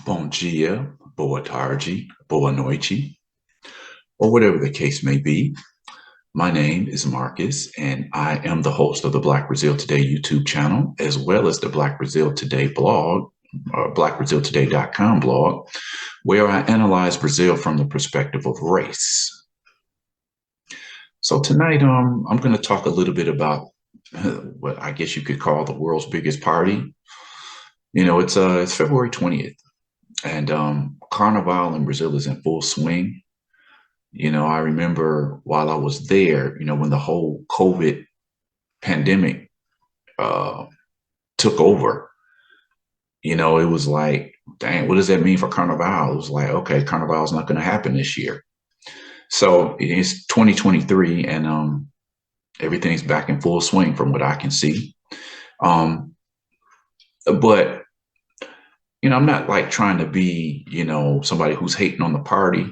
Bom dia, boa tarde, boa noite, or whatever the case may be. My name is Marcus, and I am the host of the Black Brazil Today YouTube channel, as well as the Black Brazil Today blog, blackbraziltoday.com blog, where I analyze Brazil from the perspective of race. So tonight, I'm going to talk a little bit about what I guess you could call the world's biggest party. It's February 20th. And Carnival in Brazil is in full swing. I remember while I was there, when the whole COVID pandemic took over, it was like, dang, what does that mean for Carnival? It was like, okay, Carnival is not going to happen this year. So it's 2023 and everything's back in full swing from what I can see. But I'm not like trying to be, somebody who's hating on the party,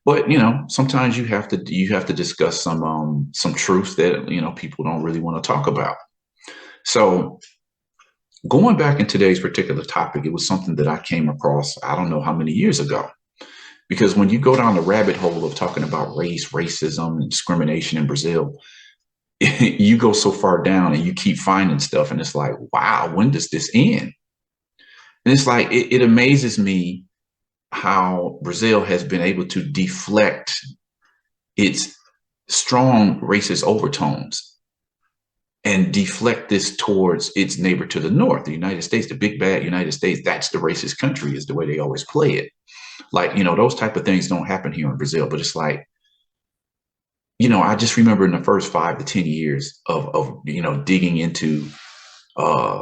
but sometimes you have to discuss some truth that people don't really want to talk about. So going back in today's particular topic, it was something that I came across, I don't know how many years ago, because when you go down the rabbit hole of talking about race, racism, and discrimination in Brazil, you go so far down and you keep finding stuff, and it's like, wow, when does this end? And it's like, it amazes me how Brazil has been able to deflect its strong racist overtones and deflect this towards its neighbor to the north, the United States, the big bad United States. That's the racist country, is the way they always play it. Like, those type of things don't happen here in Brazil, but it's like, I just remember in the first 5 to 10 years of digging into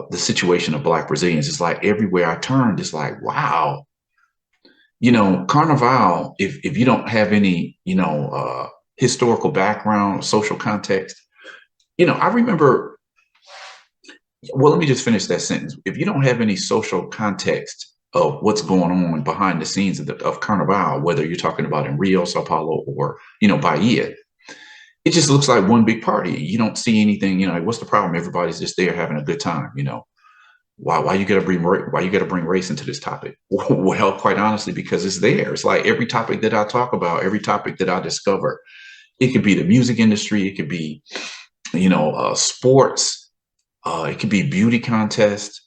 the situation of Black Brazilians, it's like everywhere I turned, it's like, wow, Carnival, if you don't have any, historical background, social context, I remember, well, let me just finish that sentence. If you don't have any social context of what's going on behind the scenes of Carnival, whether you're talking about in Rio, Sao Paulo, or, Bahia, it just looks like one big party. You don't see anything, like, what's the problem? Everybody's just there having a good time, Why you gotta bring race into this topic? Well, quite honestly, because it's there. It's like every topic that I talk about, every topic that I discover, it could be the music industry, it could be, sports, it could be beauty contest,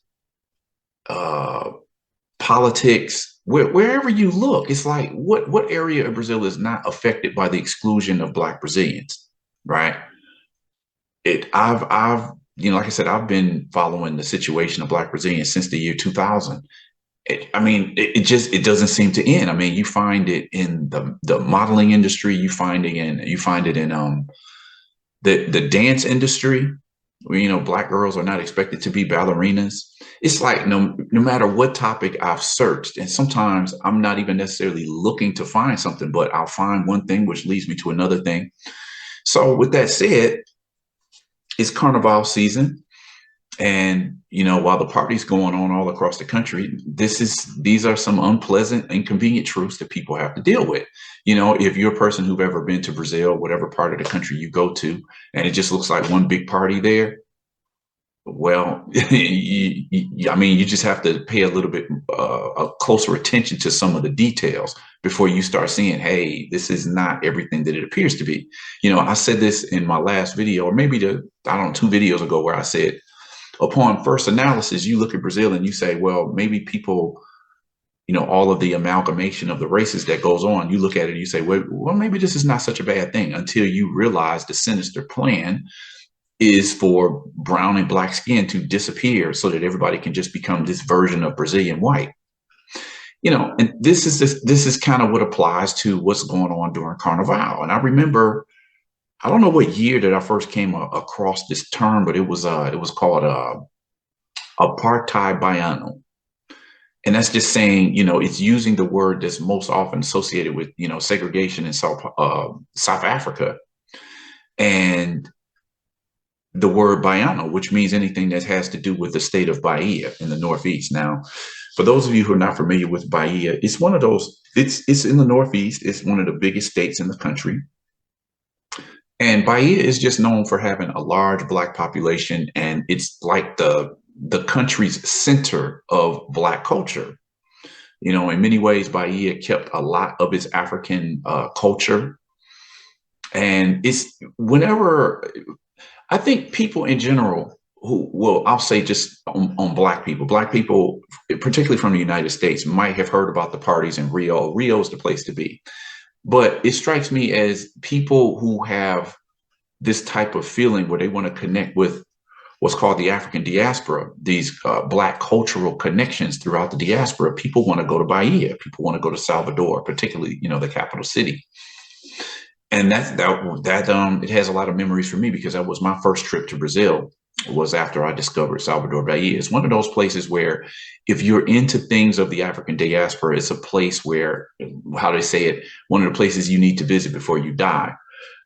politics, wherever you look, it's like, what area of Brazil is not affected by the exclusion of Black Brazilians? Right. I've like I said, I've been following the situation of Black Brazilians since the year 2000. It doesn't seem to end. I mean, you find it in the modeling industry, you find it in the dance industry, where Black girls are not expected to be ballerinas. It's like no matter what topic I've searched, and sometimes I'm not even necessarily looking to find something, but I'll find one thing which leads me to another thing. So with that said, it's Carnival season. And, while the party's going on all across the country, these are some unpleasant, inconvenient truths that people have to deal with. If you're a person who've ever been to Brazil, whatever part of the country you go to, and it just looks like one big party there, well, you just have to pay a little bit a closer attention to some of the details before you start seeing, hey, this is not everything that it appears to be. I said this in my last video, or maybe 2 videos ago, where I said, upon first analysis, you look at Brazil and you say, well, maybe people, all of the amalgamation of the races that goes on, you look at it and you say, well, maybe this is not such a bad thing, until you realize the sinister plan is for brown and Black skin to disappear so that everybody can just become this version of Brazilian white. And this is kind of what applies to what's going on during Carnival. And I remember, I don't know what year that I first came across this term, but it was called apartheid Baiano. And that's just saying, it's using the word that's most often associated with, segregation in South Africa. And the word Baiano, which means anything that has to do with the state of Bahia in the Northeast. Now, for those of you who are not familiar with Bahia, it's one of those, it's in the Northeast. It's one of the biggest states in the country. And Bahia is just known for having a large Black population, and it's like the country's center of Black culture. In many ways, Bahia kept a lot of its African culture. And it's whenever I think people in general who, well, I'll say just on Black people, particularly from the United States, might have heard about the parties in Rio. Rio is the place to be. But it strikes me as people who have this type of feeling where they want to connect with what's called the African diaspora, these Black cultural connections throughout the diaspora. People want to go to Bahia. People want to go to Salvador, particularly, the capital city. And it has a lot of memories for me because that was my first trip to Brazil. Was after I discovered Salvador Bahia. It's one of those places where if you're into things of the African diaspora, it's a place where, how they say it, one of the places you need to visit before you die.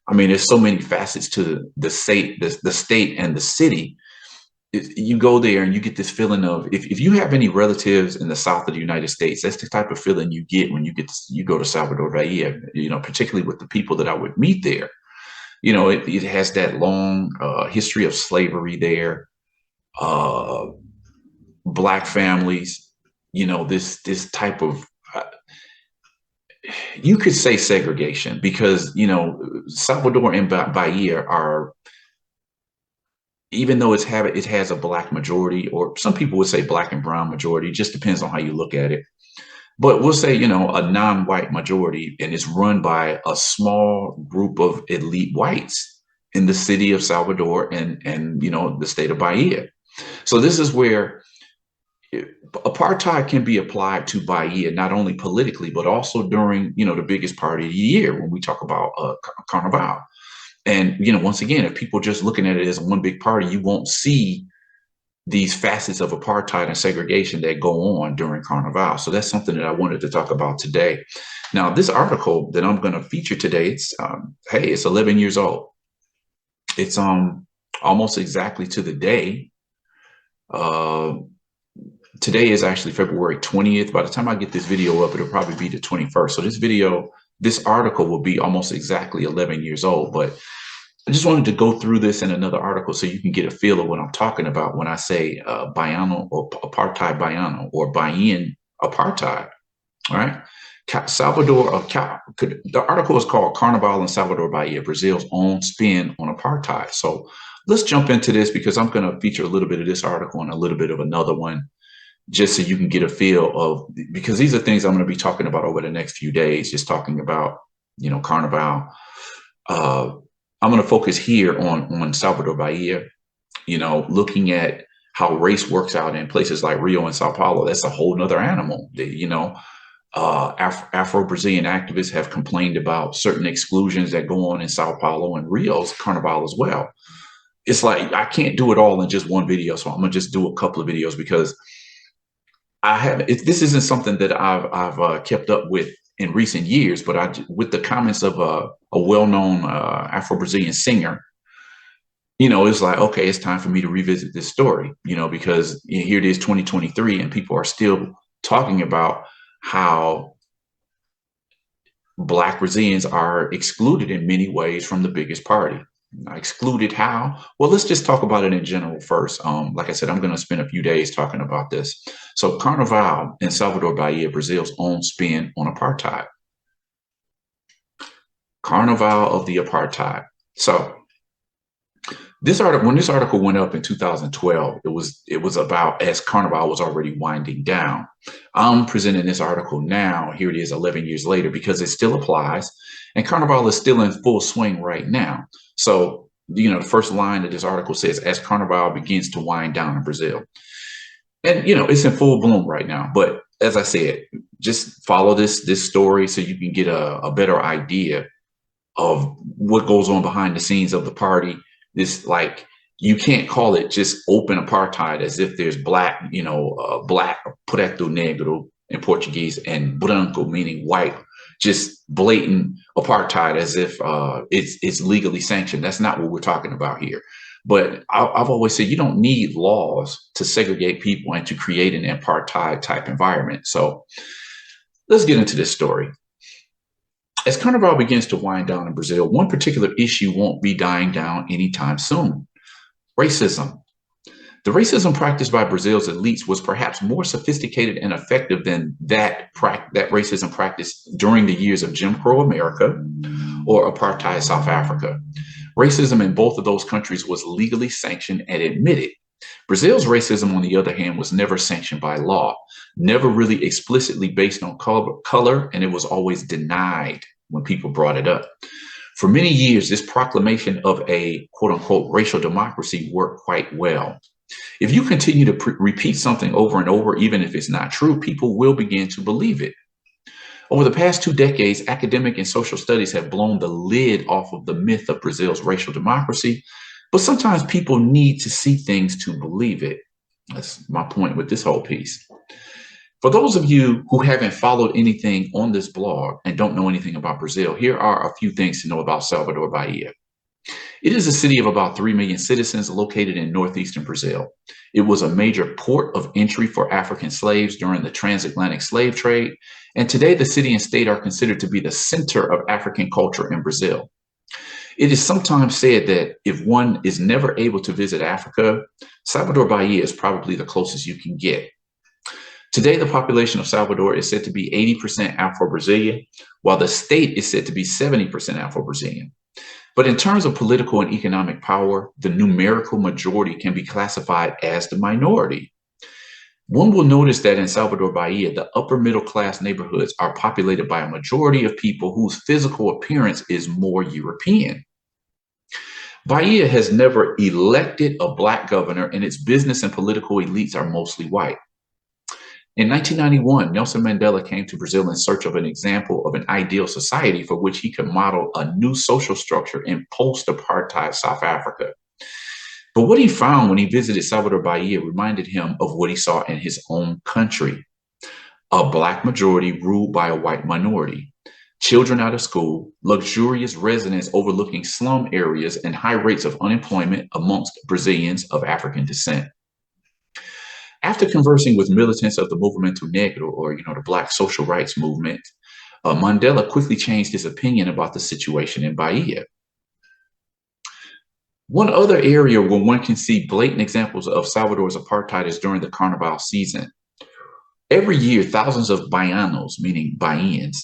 I mean, there's so many facets to the state, the state and the city. You go there and you get this feeling of, if you have any relatives in the south of the United States, that's the type of feeling you get when you go to Salvador Bahia, particularly with the people that I would meet there. It has that long history of slavery there, uh, Black families, this type of, you could say segregation because, Salvador and Bahia are, even though it has a Black majority, or some people would say Black and brown majority, just depends on how you look at it. But we'll say, a non-white majority, and it's run by a small group of elite whites in the city of Salvador and the state of Bahia. So this is where apartheid can be applied to Bahia, not only politically, but also during, the biggest party of the year when we talk about Carnival. And, once again, if people just looking at it as one big party, you won't see these facets of apartheid and segregation that go on during Carnival. So that's something that I wanted to talk about today. Now, this article that I'm going to feature today, it's 11 years old. It's almost exactly to the day. Today is actually February 20th. By the time I get this video up, it'll probably be the 21st. So this article will be almost exactly 11 years old. But I just wanted to go through this in another article so you can get a feel of what I'm talking about when I say Baiano or apartheid Baiano or Bahian apartheid. All right. The article is called Carnival in Salvador Bahia, Brazil's own spin on apartheid. So let's jump into this because I'm going to feature a little bit of this article and a little bit of another one just so you can get a feel of, because these are things I'm going to be talking about over the next few days, just talking about, Carnival. I'm going to focus here on Salvador Bahia, looking at how race works out in places like Rio and Sao Paulo. That's a whole nother animal. Afro-Brazilian activists have complained about certain exclusions that go on in Sao Paulo and Rio's Carnival as well. It's like, I can't do it all in just one video. So I'm going to just do a couple of videos because this isn't something that I've kept up with in recent years, but with the comments of a well-known Afro-Brazilian singer, it's like, okay, it's time for me to revisit this story, because here it is 2023 and people are still talking about how Black Brazilians are excluded in many ways from the biggest party. Excluded how? Well, let's just talk about it in general first. Like I said, I'm going to spend a few days talking about this. So Carnival in Salvador Bahia, Brazil's own spin on apartheid. Carnival of the apartheid. So when this article went up in 2012, it was about as Carnival was already winding down. I'm presenting this article now. Here it is 11 years later because it still applies and Carnival is still in full swing right now. So, the first line of this article says, as Carnival begins to wind down in Brazil. And, it's in full bloom right now. But as I said, just follow this story so you can get a better idea of what goes on behind the scenes of the party. You can't call it just open apartheid as if there's black, black, preto negro in Portuguese, and branco, meaning white, just blatant apartheid as if it's legally sanctioned. That's not what we're talking about here. But I've always said you don't need laws to segregate people and to create an apartheid type environment. So let's get into this story. As Carnival begins to wind down in Brazil, one particular issue won't be dying down anytime soon: racism. The racism practiced by Brazil's elites was perhaps more sophisticated and effective than that racism practiced during the years of Jim Crow America or apartheid South Africa. Racism in both of those countries was legally sanctioned and admitted. Brazil's racism, on the other hand, was never sanctioned by law, never really explicitly based on color, and it was always denied when people brought it up. For many years, this proclamation of a quote unquote racial democracy worked quite well. If you continue to repeat something over and over, even if it's not true, people will begin to believe it. Over the past 2 decades, academic and social studies have blown the lid off of the myth of Brazil's racial democracy, but sometimes people need to see things to believe it. That's my point with this whole piece. For those of you who haven't followed anything on this blog and don't know anything about Brazil, here are a few things to know about Salvador, Bahia. It is a city of about 3 million citizens located in northeastern Brazil. It was a major port of entry for African slaves during the transatlantic slave trade, and today the city and state are considered to be the center of African culture in Brazil. It is sometimes said that if one is never able to visit Africa, Salvador, Bahia is probably the closest you can get. Today, the population of Salvador is said to be 80% Afro-Brazilian, while the state is said to be 70% Afro-Brazilian. But in terms of political and economic power, the numerical majority can be classified as the minority. One will notice that in Salvador, Bahia, the upper middle class neighborhoods are populated by a majority of people whose physical appearance is more European. Bahia has never elected a Black governor, and its business and political elites are mostly white. In 1991, Nelson Mandela came to Brazil in search of an example of an ideal society for which he could model a new social structure in post-apartheid South Africa. But what he found when he visited Salvador, Bahia reminded him of what he saw in his own country: a Black majority ruled by a white minority, children out of school, luxurious residences overlooking slum areas, and high rates of unemployment amongst Brazilians of African descent. After conversing with militants of the Movimento Negro, or the Black social rights movement, Mandela quickly changed his opinion about the situation in Bahia. One other area where one can see blatant examples of Salvador's apartheid is during the Carnival season. Every year, thousands of Baianos, meaning Bahians,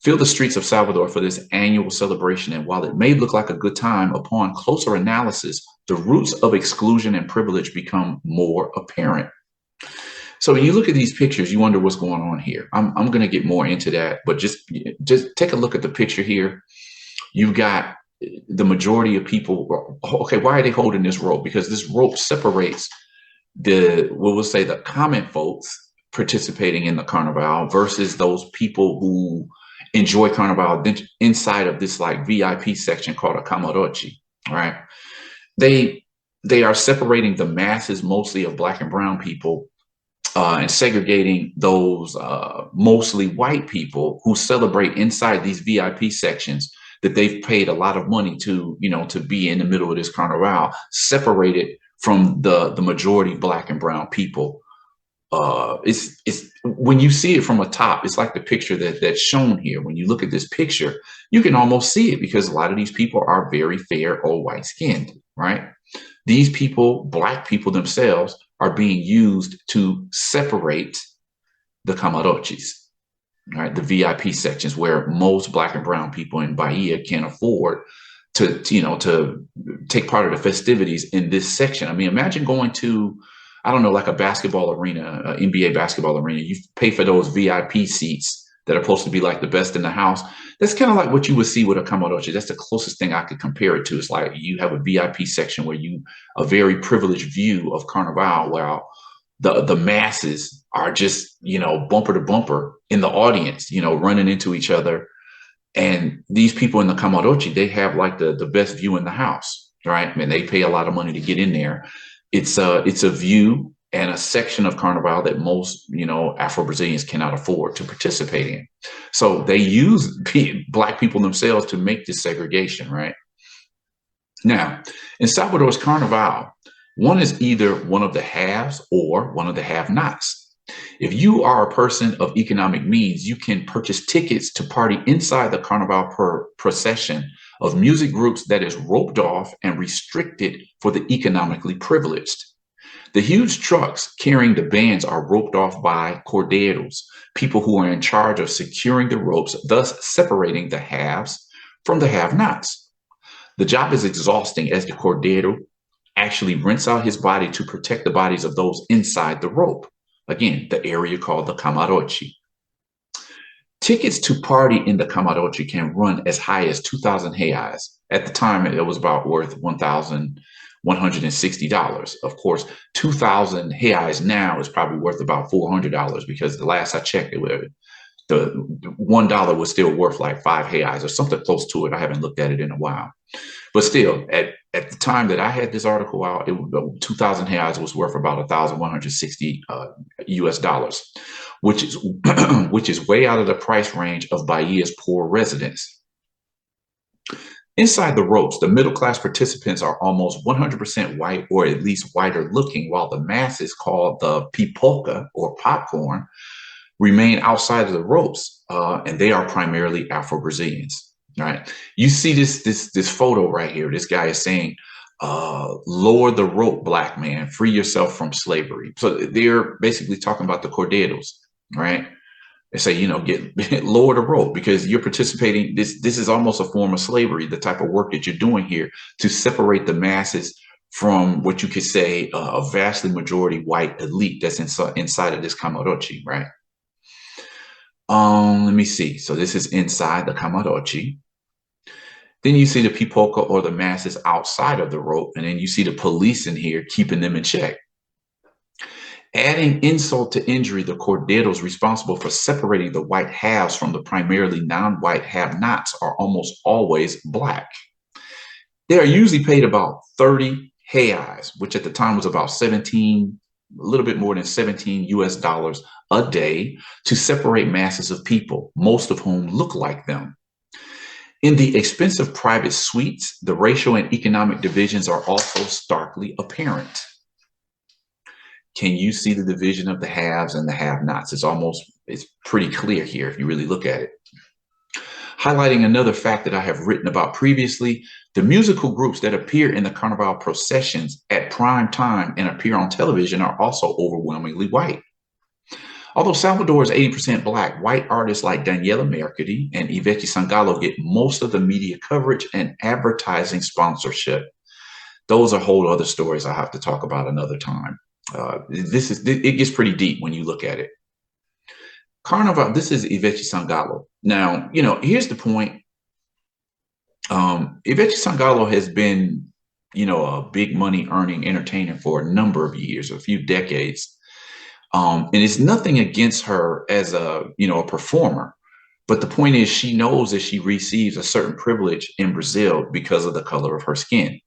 fill the streets of Salvador for this annual celebration, and while it may look like a good time, upon closer analysis, the roots of exclusion and privilege become more apparent. So when you look at these pictures, you wonder what's going on here. I'm going to get more into that, but just take a look at the picture here. You've got the majority of people. Okay, why are they holding this rope? Because this rope separates the common folks participating in the Carnival versus those people who enjoy Carnival inside of this like VIP section called a camarote, right? They are separating the masses, mostly of Black and brown people, and segregating those mostly white people who celebrate inside these VIP sections that they've paid a lot of money to be in the middle of this Carnival, separated from the majority Black and brown people. It's when you see it from a top, it's like the picture that's shown here. When you look at this picture, you can almost see it because a lot of these people are very fair or white skinned, right? These people, Black people themselves, are being used to separate the camarotes, right? The VIP sections where most Black and brown people in Bahia can't afford to take part of the festivities in this section. I mean, imagine going to, I don't know, like a basketball arena, NBA basketball arena. You pay for those VIP seats that are supposed to be like the best in the house. That's kind of like what you would see with a camarote. That's the closest thing I could compare it to. It's like you have a VIP section where a very privileged view of Carnival, while the masses are just, bumper to bumper in the audience, running into each other. And these people in the camarote, they have like the best view in the house, right? I mean, they pay a lot of money to get in there. It's a view and a section of Carnival that most, Afro-Brazilians cannot afford to participate in. So they use Black people themselves to make this segregation, right? Now, in Salvador's Carnival, one is either one of the haves or one of the have-nots. If you are a person of economic means, you can purchase tickets to party inside the Carnival procession of music groups that is roped off and restricted for the economically privileged. The huge trucks carrying the bands are roped off by cordeiros, people who are in charge of securing the ropes, thus separating the haves from the have-nots. The job is exhausting as the cordeiro actually rents out his body to protect the bodies of those inside the rope. Again, the area called the camarote. Tickets to party in the camarote can run as high as 2,000 reais. At the time, it was about worth $1,160. Of course, 2,000 reais now is probably worth about $400 because the last I checked, the $1 was still worth like 5 reais or something close to it. I haven't looked at it in a while. But still, at the time that I had this article out, 2,000 reais was worth about 1,160 US dollars, which is which is way out of the price range of Bahia's poor residents. Inside the ropes, the middle class participants are almost 100% white or at least whiter looking, while the masses, called the pipoca or popcorn, remain outside of the ropes, and they are primarily Afro-Brazilians. All right, you see this photo right here. This guy is saying, "Lower the rope, black man, free yourself from slavery." So they're basically talking about the cordeiros, right? They say, get lower the rope because you're participating. This is almost a form of slavery. The type of work that you're doing here to separate the masses from what you could say a vastly majority white elite that's inside of this camarote, right? Let me see. So this is inside the camarote. Then you see the pipoca or the masses outside of the rope, and then you see the police in here keeping them in check. Adding insult to injury, the cordeiros responsible for separating the white halves from the primarily non-white have-nots are almost always black. They are usually paid about 30 reais, which at the time was about 17, a little bit more than 17 US dollars a day, to separate masses of people, most of whom look like them. In the expensive private suites, the racial and economic divisions are also starkly apparent. Can you see the division of the haves and the have-nots? It's pretty clear here if you really look at it. Highlighting another fact that I have written about previously, the musical groups that appear in the Carnival processions at prime time and appear on television are also overwhelmingly white. Although Salvador is 80% black, white artists like Daniela Mercury and Ivete Sangalo get most of the media coverage and advertising sponsorship. Those are whole other stories I have to talk about another time. It gets pretty deep when you look at it. Carnival, this is Ivete Sangalo. Now, here's the point. Ivete Sangalo has been, a big money earning entertainer for a number of years, a few decades. And it's nothing against her as a performer. But the point is, she knows that she receives a certain privilege in Brazil because of the color of her skin.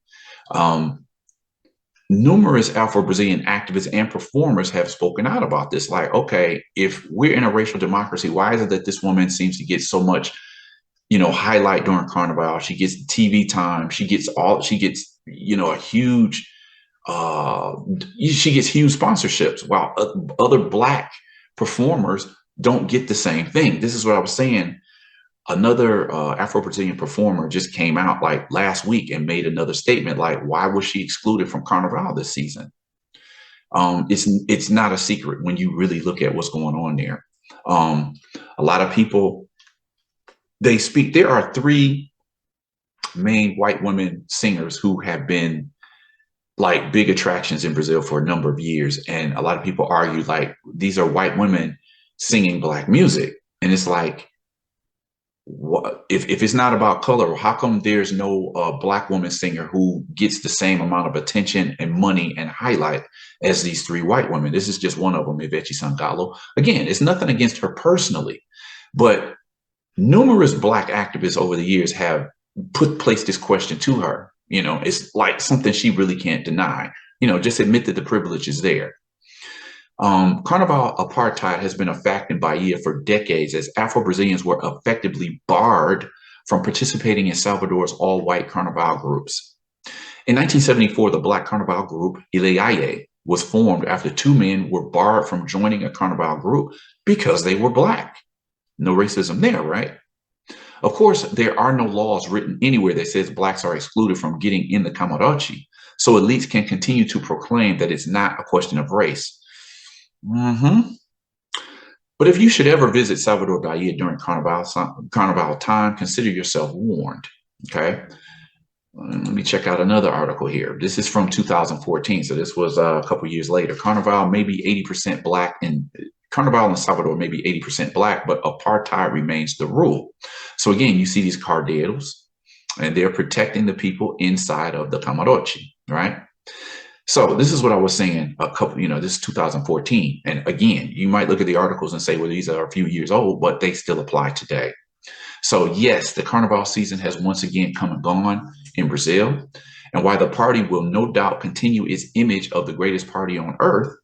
Numerous Afro-Brazilian activists and performers have spoken out about this. Like, okay, if we're in a racial democracy, why is it that this woman seems to get so much, highlight during Carnival? She gets TV time. She gets a huge, she gets huge sponsorships, while other black performers don't get the same thing. This is what I was saying. Another Afro-Brazilian performer just came out like last week and made another statement like, why was she excluded from Carnival this season? It's not a secret when you really look at what's going on there. A lot of people, they speak. There are 3 main white women singers who have been like big attractions in Brazil for a number of years. And a lot of people argue like these are white women singing black music. And it's like, if it's not about color, how come there's no black woman singer who gets the same amount of attention and money and highlight as these 3 white women? This is just one of them, Ivete Sangalo. Again, it's nothing against her personally, but numerous black activists over the years have placed this question to her. It's like something she really can't deny. Just admit that the privilege is there. Carnival apartheid has been a fact in Bahia for decades, as Afro-Brazilians were effectively barred from participating in Salvador's all-white Carnival groups. In 1974, the Black Carnival group, Ileaye, was formed after 2 men were barred from joining a Carnival group because they were black. No racism there, right? Of course, there are no laws written anywhere that says blacks are excluded from getting in the camarote, so elites can continue to proclaim that it's not a question of race. But if you should ever visit Salvador Bahia during Carnival time, consider yourself warned. Okay. Let me check out another article here. This is from 2014, so this was a couple years later. Carnival may be 80% black, and Carnival in Salvador may be 80% black, but apartheid remains the rule. So again, you see these carderos, and they're protecting the people inside of the camarote, right? So this is what I was saying this is 2014. And again, you might look at the articles and say, well, these are a few years old, but they still apply today. So yes, the Carnival season has once again come and gone in Brazil. And while the party will no doubt continue its image of the greatest party on earth,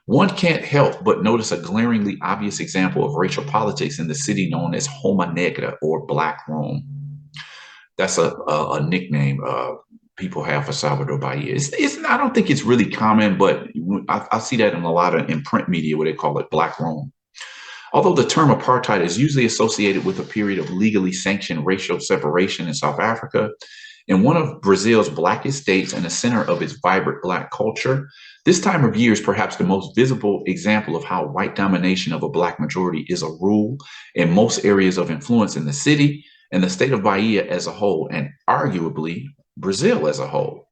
one can't help but notice a glaringly obvious example of racial politics in the city known as Roma Negra, or Black Rome. That's a nickname people have for Salvador Bahia. I don't think it's really common, but I see that in print media where they call it Black Rome. Although the term apartheid is usually associated with a period of legally sanctioned racial separation in South Africa, in one of Brazil's blackest states and the center of its vibrant Black culture, this time of year is perhaps the most visible example of how white domination of a Black majority is a rule in most areas of influence in the city and the state of Bahia as a whole, and arguably Brazil as a whole.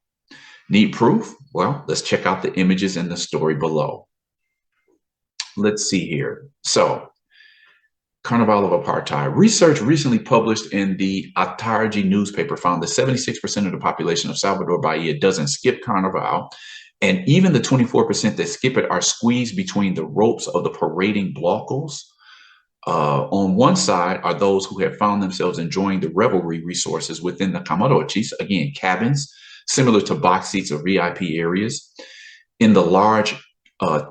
Need proof? Well, let's check out the images in the story below. Let's see here. So, Carnival of Apartheid. Research recently published in the À Tarde newspaper found that 76% of the population of Salvador Bahia doesn't skip Carnival, and even the 24% that skip it are squeezed between the ropes of the parading blocos. On one side are those who have found themselves enjoying the revelry resources within the camarotes, again, cabins, similar to box seats or VIP areas, in the large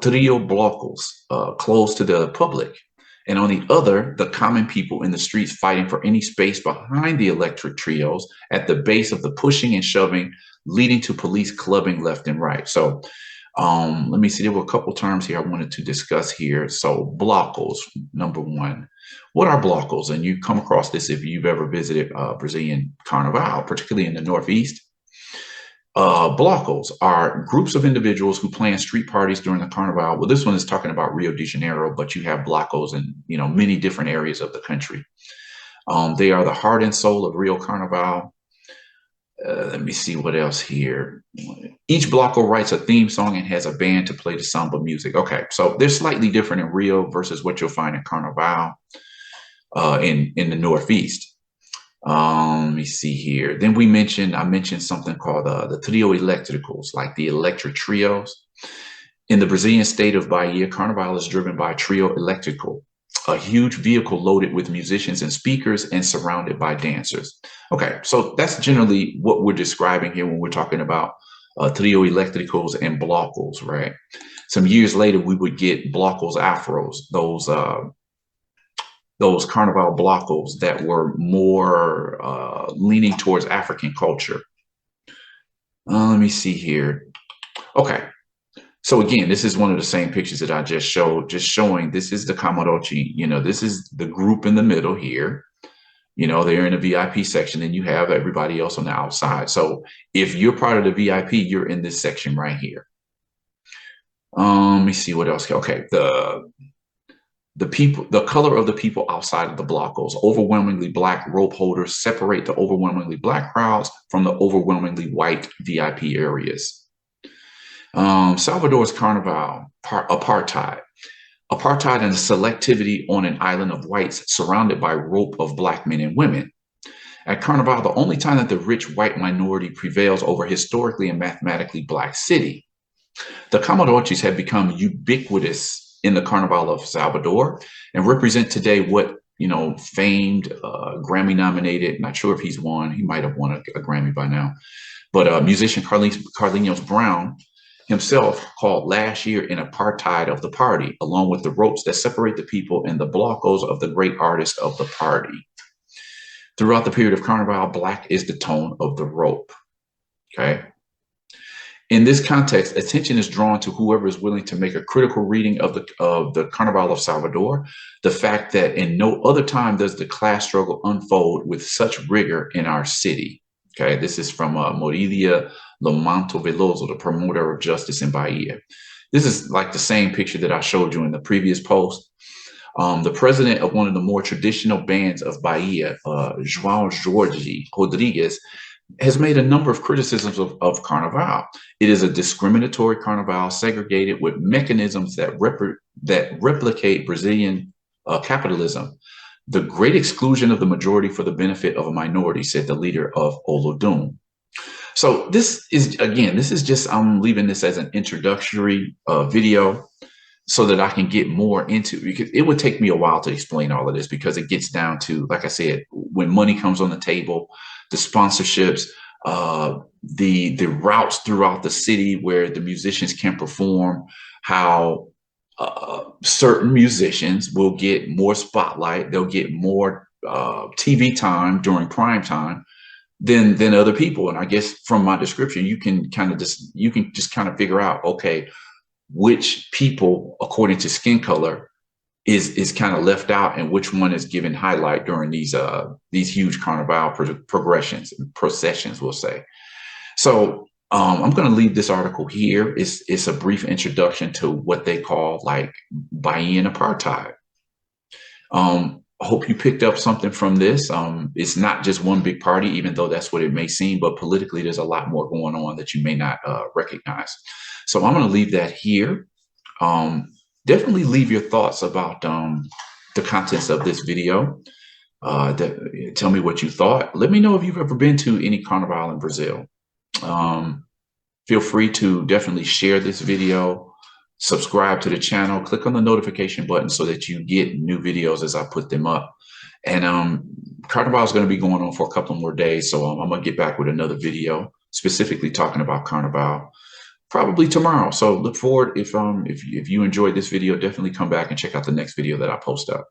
trio blocos closed to the public. And on the other, the common people in the streets fighting for any space behind the electric trios at the base of the pushing and shoving, leading to police clubbing left and right. So let me see, there were a couple terms here I wanted to discuss here. So blocos, number one. What are blocos? And you come across this if you've ever visited Brazilian Carnaval, particularly in the Northeast. Blocos are groups of individuals who plan street parties during the Carnival. Well, this one is talking about Rio de Janeiro, but you have blocos in many different areas of the country. They are the heart and soul of Rio Carnival. Let me see what else here. Each blocko writes a theme song and has a band to play the samba music. Okay, so they're slightly different in Rio versus what you'll find in Carnival in the Northeast. Let me see here. Then I mentioned something called the trio electricals, like the electric trios. In the Brazilian state of Bahia, Carnival is driven by trio electrical, a huge vehicle loaded with musicians and speakers and surrounded by dancers. Okay, so that's generally what we're describing here when we're talking about trio electricals and blocos, right? Some years later, we would get blocos afros, those Carnival blocos that were more leaning towards African culture. Let me see here. Okay. So again, this is one of the same pictures that I just showed, just showing this is the camarote, this is the group in the middle here. They're in the VIP section and you have everybody else on the outside. So if you're part of the VIP, you're in this section right here. Let me see what else. Okay. The color of the people outside of the blocos, overwhelmingly Black rope holders separate the overwhelmingly Black crowds from the overwhelmingly white VIP areas. Salvador's Carnival, apartheid. Apartheid and selectivity on an island of whites surrounded by rope of Black men and women. At Carnival, the only time that the rich white minority prevails over historically and mathematically Black city. The camarotes have become ubiquitous in the Carnival of Salvador and represent today what, famed Grammy nominated, not sure if he's won, he might have won a Grammy by now, but musician Carlinhos Brown himself called last year an apartheid of the party, along with the ropes that separate the people and the blocos of the great artist of the party. Throughout the period of Carnival, Black is the tone of the rope, okay? In this context, attention is drawn to whoever is willing to make a critical reading of the Carnival of Salvador, the fact that in no other time does the class struggle unfold with such rigor in our city. Okay, this is from Morilia Lamanto Veloso, the promoter of justice in Bahia. This is like the same picture that I showed you in the previous post. The president of one of the more traditional bands of Bahia, João Jorge Rodrigues, has made a number of criticisms of Carnival. It is a discriminatory carnival segregated with mechanisms that replicate Brazilian capitalism. The great exclusion of the majority for the benefit of a minority, said the leader of Olodum. So this is, again, this is just, I'm leaving this as an introductory video so that I can get more into, because it would take me a while to explain all of this, because it gets down to, like I said, when money comes on the table, the sponsorships, the routes throughout the city where the musicians can perform, how certain musicians will get more spotlight, they'll get more TV time during prime time than other people. And I guess from my description, you can just kind of figure out, okay, which people, according to skin color, is kind of left out, and which one is given highlight during these huge carnival progressions and processions, we'll say. So I'm going to leave this article here. It's a brief introduction to what they call like Bahian apartheid. I hope you picked up something from this. It's not just one big party, even though that's what it may seem, but politically there's a lot more going on that you may not recognize. So I'm going to leave that here. Definitely leave your thoughts about the contents of this video. Tell me what you thought. Let me know if you've ever been to any carnival in Brazil. Feel free to definitely share this video, subscribe to the channel, click on the notification button so that you get new videos as I put them up. And Carnival is going to be going on for a couple more days, so I'm going to get back with another video specifically talking about Carnival probably tomorrow. So look forward, if you enjoyed this video, definitely come back and check out the next video that I post up.